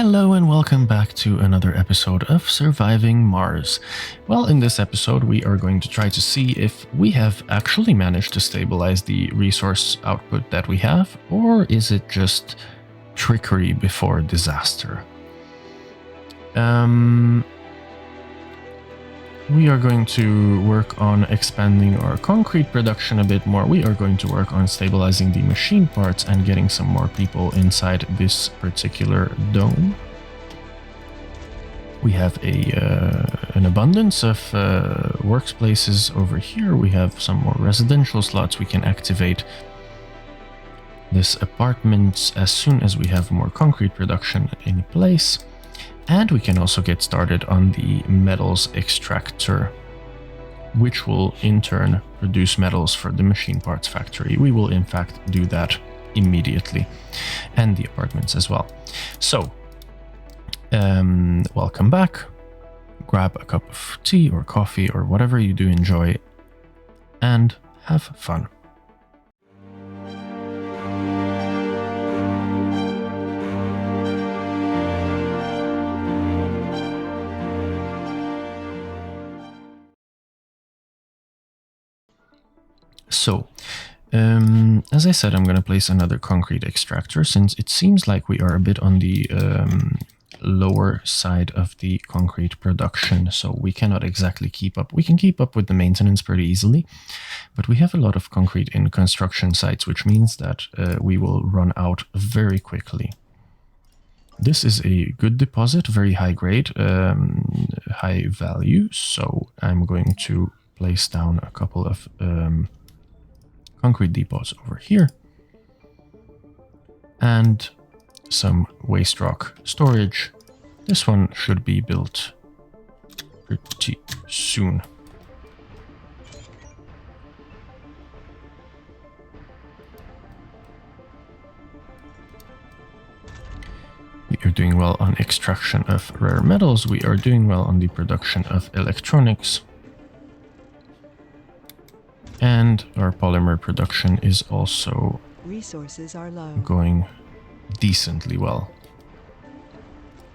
Hello and welcome back to another episode of Surviving Mars. Well, in this episode we are going to try to see if we have actually managed to stabilize the resource output that we have, or is it just trickery before disaster? We are going to work on expanding our concrete production a bit more. We are going to work on stabilizing the machine parts and getting some more people inside this particular dome. We have an abundance of workplaces over here. We have some more residential slots. We can activate this apartment as soon as we have more concrete production in place. And we can also get started on the metals extractor, which will in turn produce metals for the machine parts factory. We will in fact do that immediately, and the apartments as well. So, welcome back. Grab a cup of tea or coffee or whatever you do enjoy, and have fun. So, as I said, I'm going to place another concrete extractor since it seems like we are a bit on the lower side of the concrete production, so we cannot exactly keep up. We can keep up with the maintenance pretty easily, but we have a lot of concrete in construction sites, which means that we will run out very quickly. This is a good deposit, very high grade, high value, so I'm going to place down a couple of concrete depots over here, and some waste rock storage. This one should be built pretty soon. We are doing well on extraction of rare metals. We are doing well on the production of electronics. And our polymer production is also resources are low, going decently well.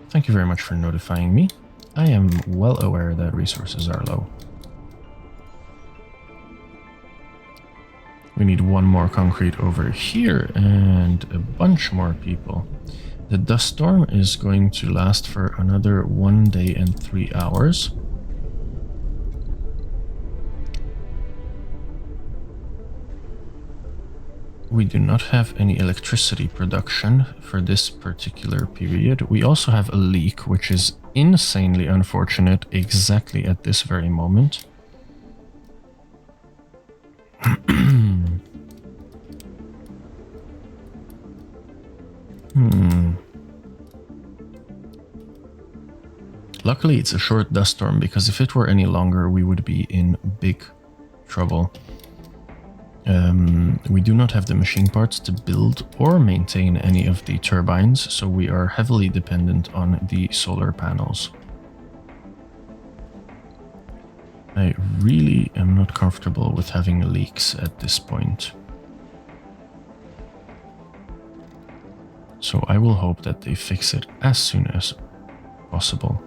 Thank you very much for notifying me. I am well aware that resources are low. We need one more concrete over here and a bunch more people. The dust storm is going to last for another 1 day and 3 hours. We do not have any electricity production for this particular period. We also have a leak, which is insanely unfortunate exactly at this very moment. Luckily, it's a short dust storm, because if it were any longer, we would be in big trouble. We do not have the machine parts to build or maintain any of the turbines, so we are heavily dependent on the solar panels. I really am not comfortable with having leaks at this point. So I will hope that they fix it as soon as possible.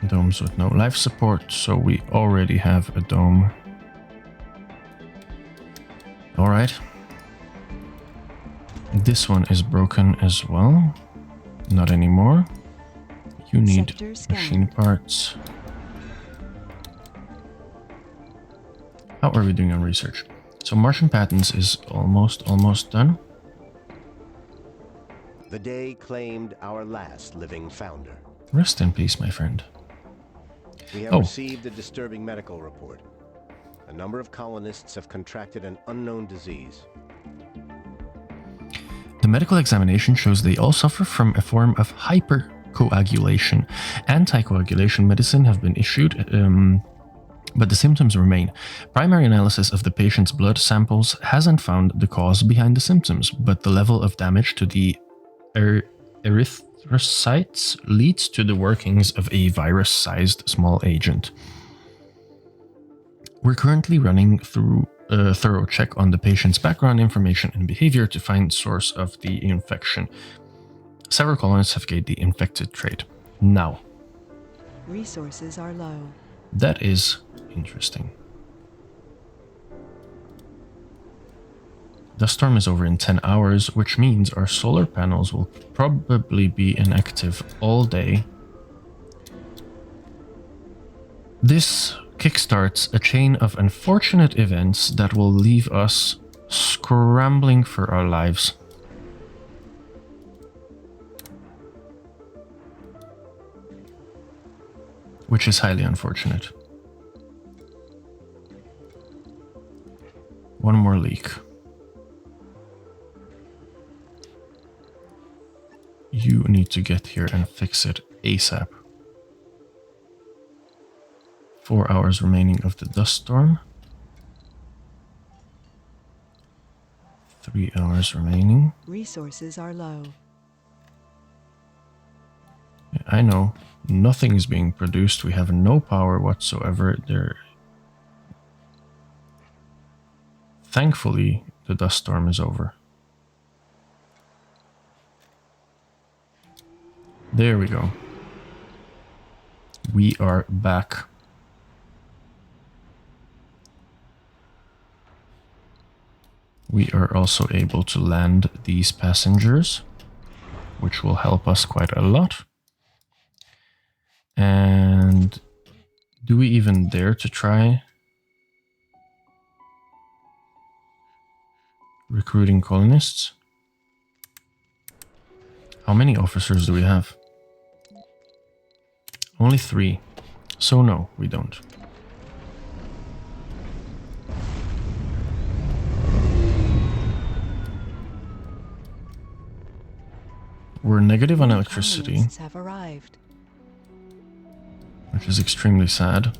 Domes with no life support, so we already have a dome. Alright. This one is broken as well. Not anymore. You need machine parts. How are we doing on research? So Martian patents is almost done. The day claimed our last living founder. Rest in peace, my friend. We have received a disturbing medical report. A number of colonists have contracted an unknown disease. The medical examination shows they all suffer from a form of hypercoagulation. Anticoagulation medicine have been issued, but the symptoms remain. Primary analysis of the patient's blood samples hasn't found the cause behind the symptoms, but the level of damage to the erythrocytes leads to the workings of a virus-sized small agent. We're currently running through a thorough check on the patient's background information and behavior to find source of the infection. Several colonists have gained the infected trait. Now, Resources are low. that is interesting. The storm is over in 10 hours, which means our solar panels will probably be inactive all day. This kickstarts a chain of unfortunate events that will leave us scrambling for our lives. Which is highly unfortunate. One more leak. You need to get here and fix it ASAP. 4 hours remaining of the dust storm. 3 hours remaining. Resources are low. I know. Nothing is being produced. We have no power whatsoever. Thankfully, the dust storm is over. There we go. We are back. We are also able to land these passengers, which will help us quite a lot. And do we even dare to try recruiting colonists? How many officers do we have? Only 3. So no, we don't. We're negative on electricity, Colonists have arrived. which is extremely sad.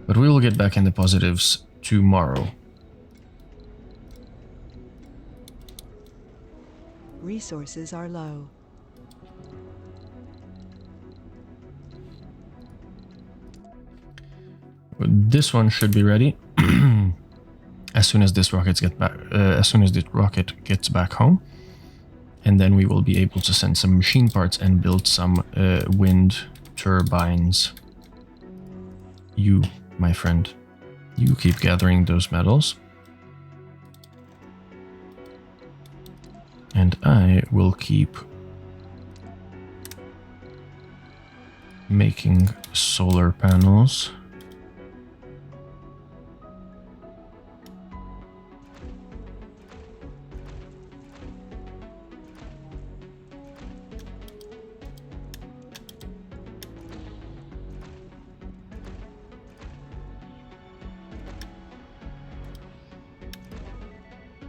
But we will get back in the positives tomorrow. Resources are low. This one should be ready as soon as this rocket gets back home, and then we will be able to send some machine parts and build some wind turbines. You, my friend, you keep gathering those metals, and I will keep making solar panels.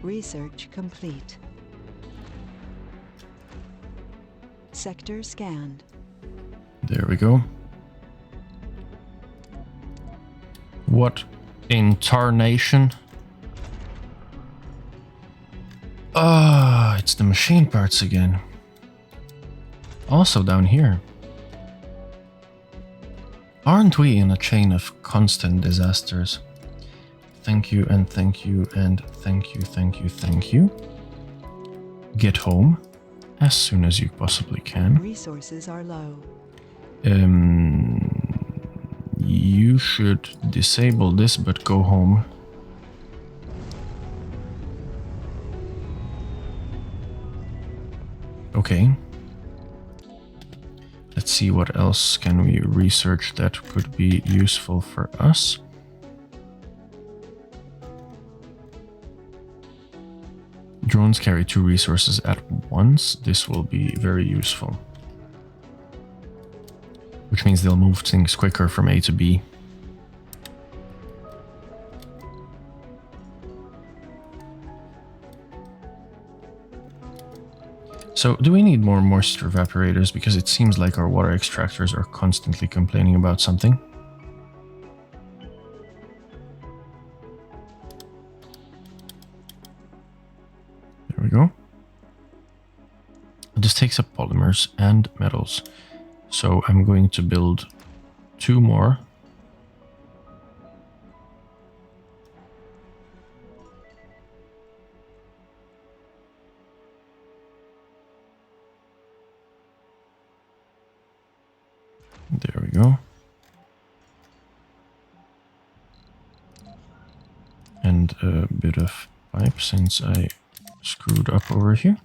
Research complete. Sector scanned. There we go. What in tarnation? Ah, it's the machine parts again. Also down here. Aren't we in a chain of constant disasters? Thank you and thank you and thank you, thank you, thank you. Get home as soon as you possibly can. Resources are low. You should disable this, but go home. Okay. Let's see what else can we research that could be useful for us. Drones carry 2 resources at once. This will be very useful. Which means they'll move things quicker from A to B. So, do we need more moisture evaporators? Because it seems like our water extractors are constantly complaining about something. There we go. This takes up polymers and metals. So I'm going to build 2 more. There we go. And a bit of pipe since I screwed up over here.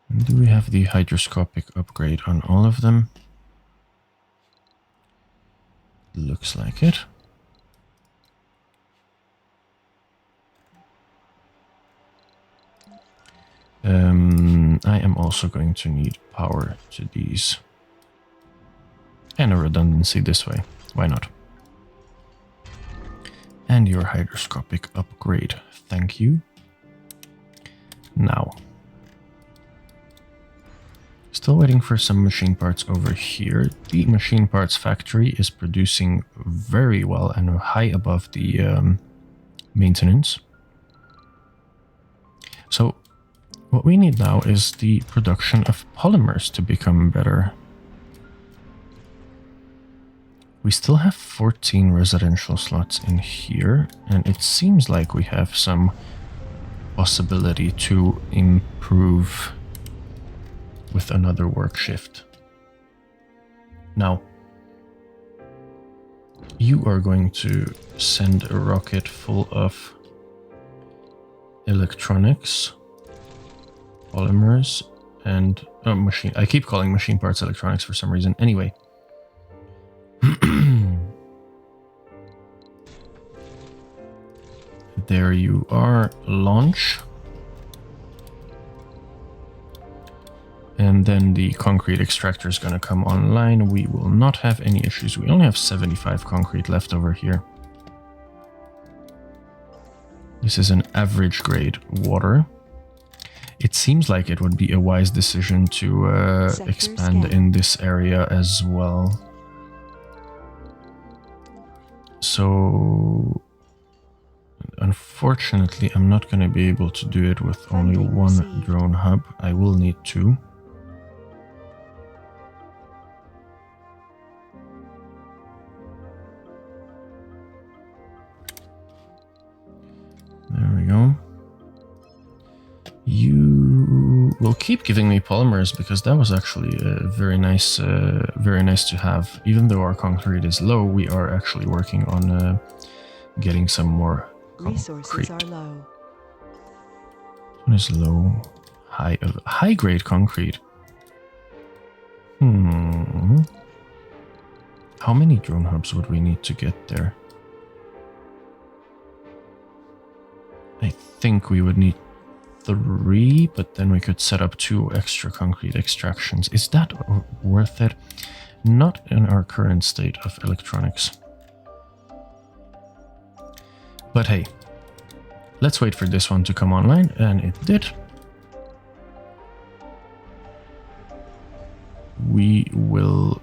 And do we have the hydroscopic upgrade on all of them? Looks like it. I am also going to need power to these. And a redundancy this way. Why not? And your hydroscopic upgrade. Thank you. Now. Still waiting for some machine parts over here. The machine parts factory is producing very well and high above the maintenance. So what we need now is the production of polymers to become better. We still have 14 residential slots in here, and it seems like we have some possibility to improve with another work shift. Now, you are going to send a rocket full of electronics, polymers, and machine. I keep calling machine parts electronics for some reason. Anyway. There you are, launch. And then the concrete extractor is going to come online. We will not have any issues. We only have 75 concrete left over here. This is an average grade water. It seems like it would be a wise decision to expand in this area as well. So, unfortunately, I'm not going to be able to do it with only one drone hub. I will need two. There we go. You will keep giving me polymers because that was actually very nice to have. Even though our concrete is low, we are actually working on getting some more concrete. Resources are low. One is low, high grade concrete. How many drone hubs would we need to get there? I think we would need 3, but then we could set up 2 extra concrete extractions. Is that worth it? Not in our current state of electronics. But hey, let's wait for this one to come online, and it did. We will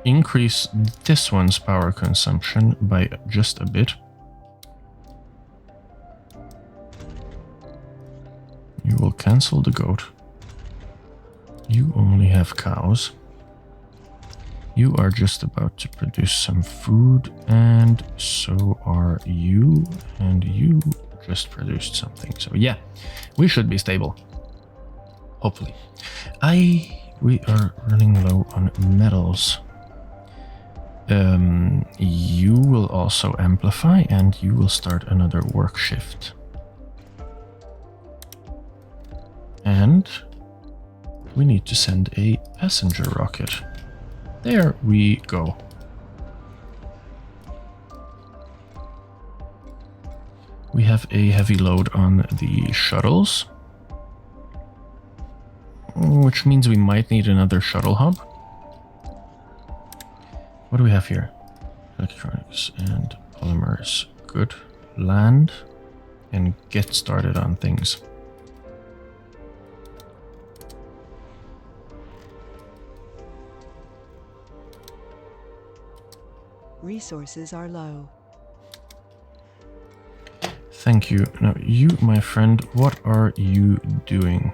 increase this one's power consumption by just a bit. You will cancel the goat. You only have cows. You are just about to produce some food, and so are you, and you just produced something. So yeah, we should be stable. Hopefully. We are running low on metals. You will also amplify, and you will start another work shift. And we need to send a passenger rocket. There we go. We have a heavy load on the shuttles, which means we might need another shuttle hub. What do we have here? Electronics and polymers. Good. Land and get started on things. Resources are low. Thank you. Now, you, my friend, what are you doing?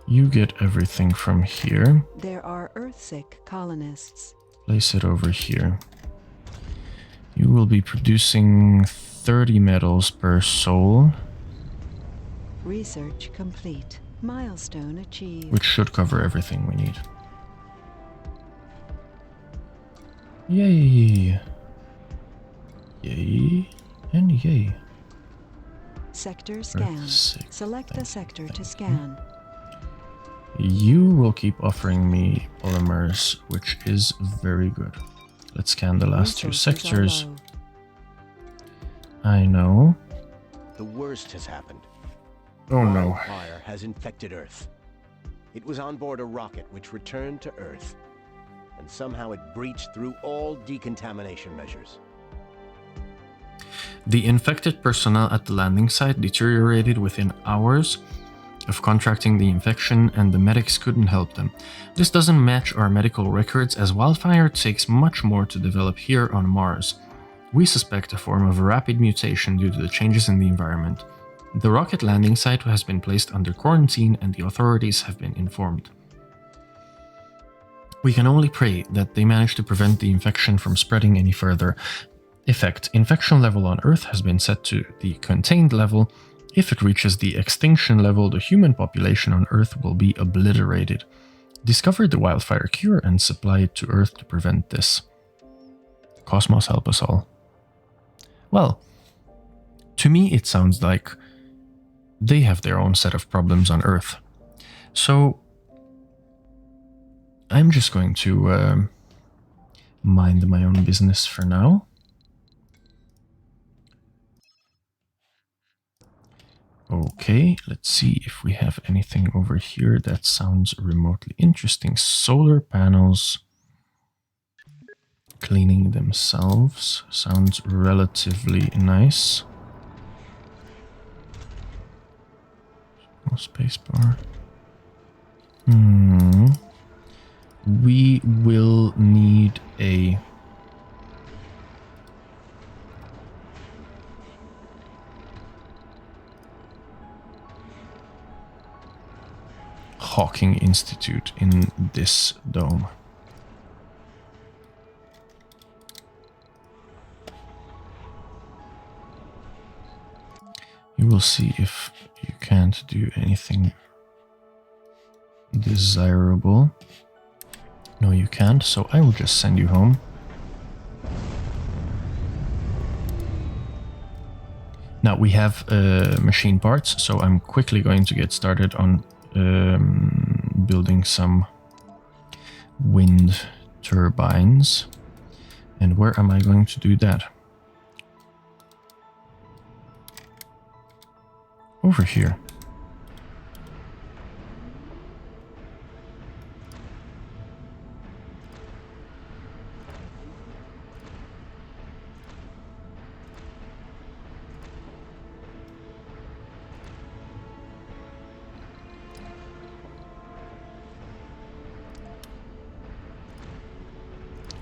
You get everything from here. There are Earthsick colonists. Place it over here. You will be producing 30 metals per soul. Research complete. Milestone achieved. which should cover everything we need. Yay! Yay and yay. Sector scan. Earth-sick. Select Thank a you, sector to thank you. scan. You will keep offering me polymers, which is very good. Let's scan the last two Resources are sectors. low. I know. The worst has happened. Oh no. Wildfire has infected Earth. It was on board a rocket which returned to Earth, and somehow it breached through all decontamination measures. The infected personnel at the landing site deteriorated within hours of contracting the infection, and the medics couldn't help them. This doesn't match our medical records, as wildfire takes much more to develop here on Mars. We suspect a form of rapid mutation due to the changes in the environment. The rocket landing site has been placed under quarantine, and the authorities have been informed. We can only pray that they manage to prevent the infection from spreading any further. Effect: infection level on Earth has been set to the contained level. If it reaches the extinction level, the human population on Earth will be obliterated. Discover the wildfire cure and supply it to Earth to prevent this. Cosmos, help us all. Well, to me it sounds like they have their own set of problems on Earth. So I'm just going to mind my own business for now. Okay, let's see if we have anything over here that sounds remotely interesting. Solar panels cleaning themselves sounds relatively nice. Spacebar. We will need a Hawking Institute in this dome. You will see if you can't do anything desirable. No, you can't, so I will just send you home. Now we have machine parts, so I'm quickly going to get started on building some wind turbines. And where am I going to do that? Over here.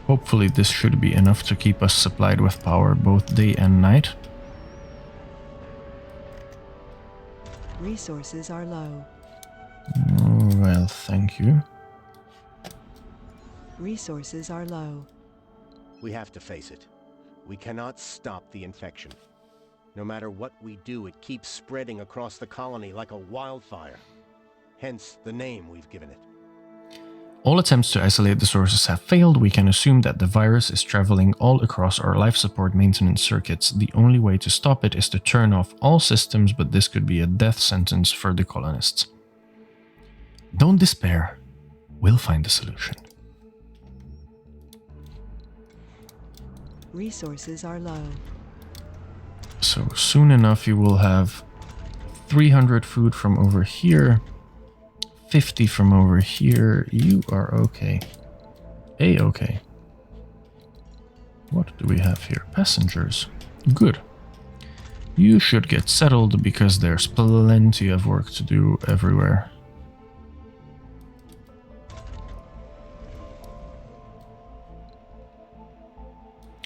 Hopefully this should be enough to keep us supplied with power both day and night. Resources are low. Oh, well, thank you. Resources are low. We have to face it. We cannot stop the infection. No matter what we do, it keeps spreading across the colony like a wildfire. Hence the name we've given it. All attempts to isolate the sources have failed. We can assume that the virus is traveling all across our life support maintenance circuits. The only way to stop it is to turn off all systems, but this could be a death sentence for the colonists. Don't despair. We'll find a solution. Resources are low. So soon enough you will have 300 food from over here. 50 from over here. You are okay. A-okay. What do we have here? Passengers. Good. You should get settled because there's plenty of work to do everywhere.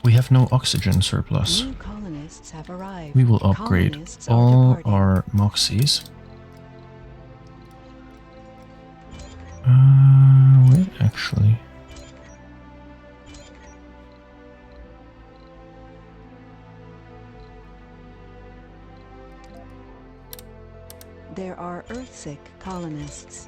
We have no oxygen surplus. New colonists have arrived. We will upgrade Colonists are all departing. our Moxies. Wait, actually. There are Earthsick colonists.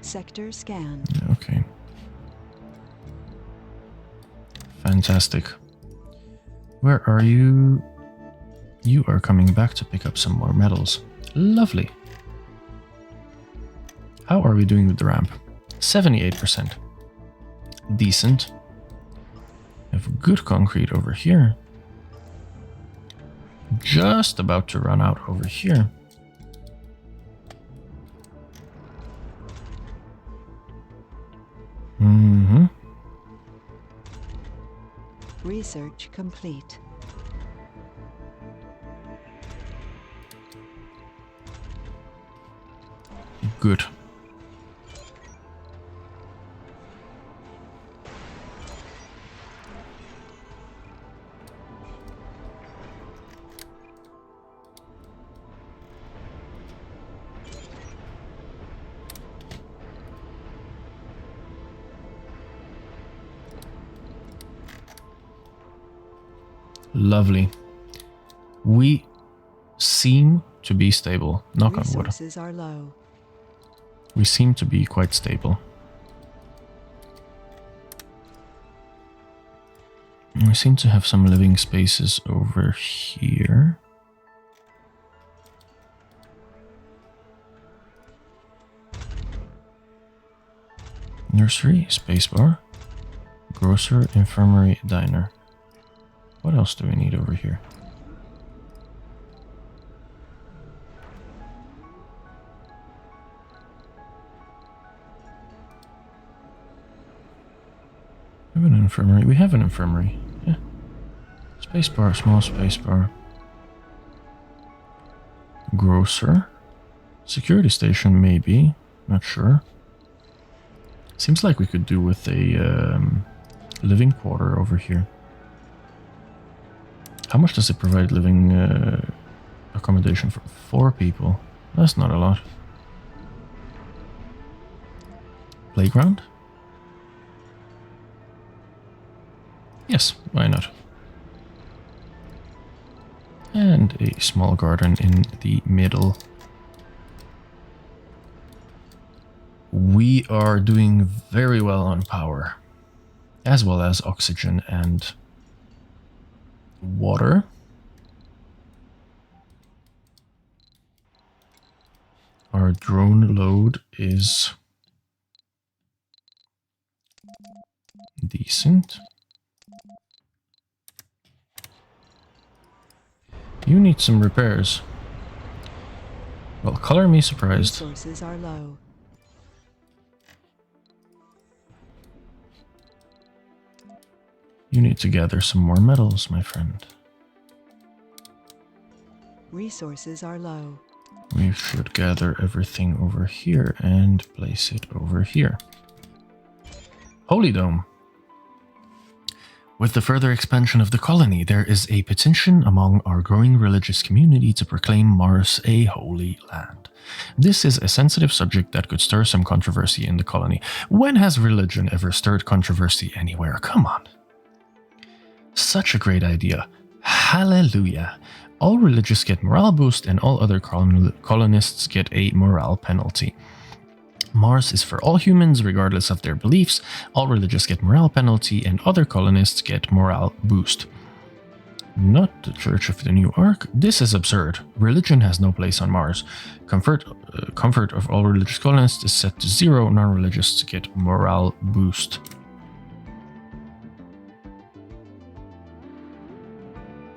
Sector scanned. Okay. Fantastic. Where are you? You are coming back to pick up some more metals. Lovely. How are we doing with the ramp? 78%. Decent. Have good concrete over here. Just about to run out over here. Mm-hmm. Research complete. Good. Lovely. We seem to be stable. Knock on wood. Resources are low. We seem to be quite stable. We seem to have some living spaces over here. Nursery, spacebar, grocer, infirmary, diner. What else do we need over here? We have an infirmary. We have an infirmary. Yeah. Spacebar, small spacebar. Grocer. Security station, maybe. Not sure. Seems like we could do with a living quarter over here. How much does it provide living accommodation for 4 people? That's not a lot. Playground? Yes, why not? And a small garden in the middle. We are doing very well on power, as well as oxygen and water. Our drone load is decent. You need some repairs. Well, color me surprised. Resources are low. You need to gather some more metals, my friend. Resources are low. We should gather everything over here and place it over here. Holy Dome. With the further expansion of the colony, there is a petition among our growing religious community to proclaim Mars a holy land. This is a sensitive subject that could stir some controversy in the colony. When has religion ever stirred controversy anywhere? Come on. Such a great idea. Hallelujah. All religious get morale boost and all other colonists get a morale penalty. Mars is for all humans regardless of their beliefs. All religious get morale penalty and other colonists get morale boost. Not the Church of the New Ark. This is absurd. Religion has no place on Mars. Comfort of all religious colonists is set to 0. Non-religious get morale boost.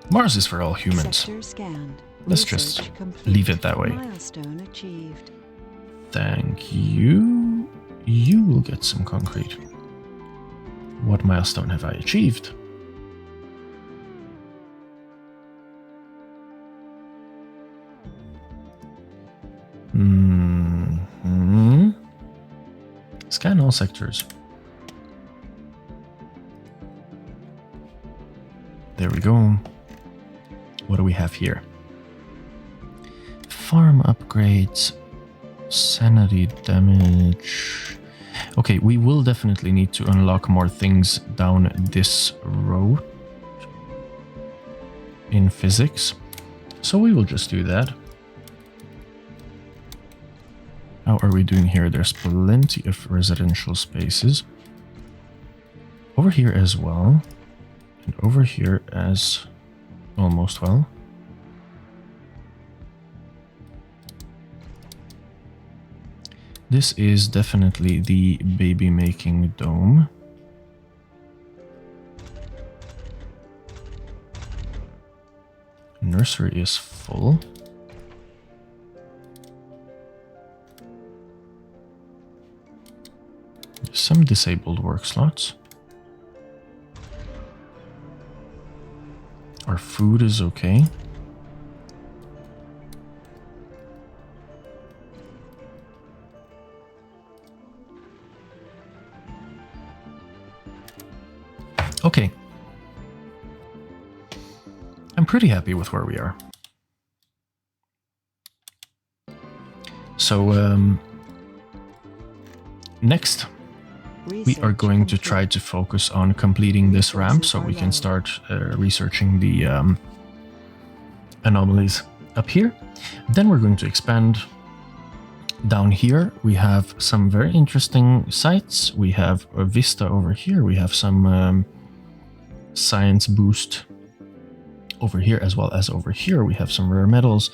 Mars is for all humans. Sector scanned. Let's Research just complete. leave it that way. Milestone achieved. Thank you. You will get some concrete. What milestone have I achieved? Scan all sectors. There we go. What do we have here? Farm upgrades, sanity damage. Okay, we will definitely need to unlock more things down this road in physics. So we will just do that. How are we doing here? There's plenty of residential spaces. Over here as well. And over here as almost well. This is definitely the baby making dome. Nursery is full. Some disabled work slots. Our food is okay. Okay. I'm pretty happy with where we are. So, next, we are going to try to focus on completing this ramp so we can start researching the anomalies up here. Then we're going to expand down here. We have some very interesting sites. We have a vista over here. We have some science boost over here, as well as over here. We have some rare metals,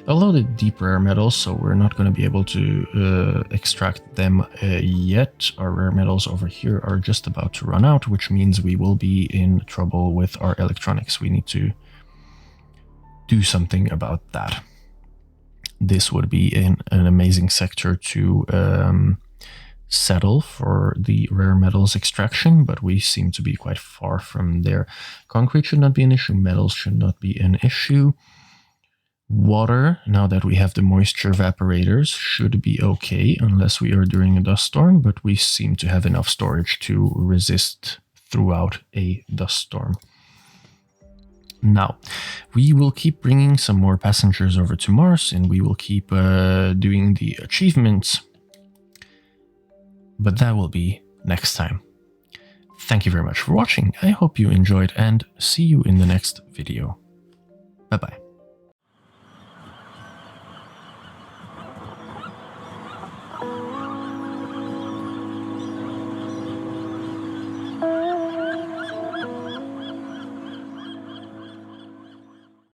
a lot of deep rare metals, so we're not going to be able to extract them yet. Our rare metals over here are just about to run out, which means we will be in trouble with our electronics. We need to do something about that. This would be an amazing sector to settle for the rare metals extraction, but we seem to be quite far from there. Concrete should not be an issue. Metals should not be an issue. Water, now that we have the moisture evaporators, should be okay unless we are during a dust storm, but we seem to have enough storage to resist throughout a dust storm. Now, we will keep bringing some more passengers over to Mars, and we will keep doing the achievements. But that will be next time. Thank you very much for watching. I hope you enjoyed, and see you in the next video. Bye-bye.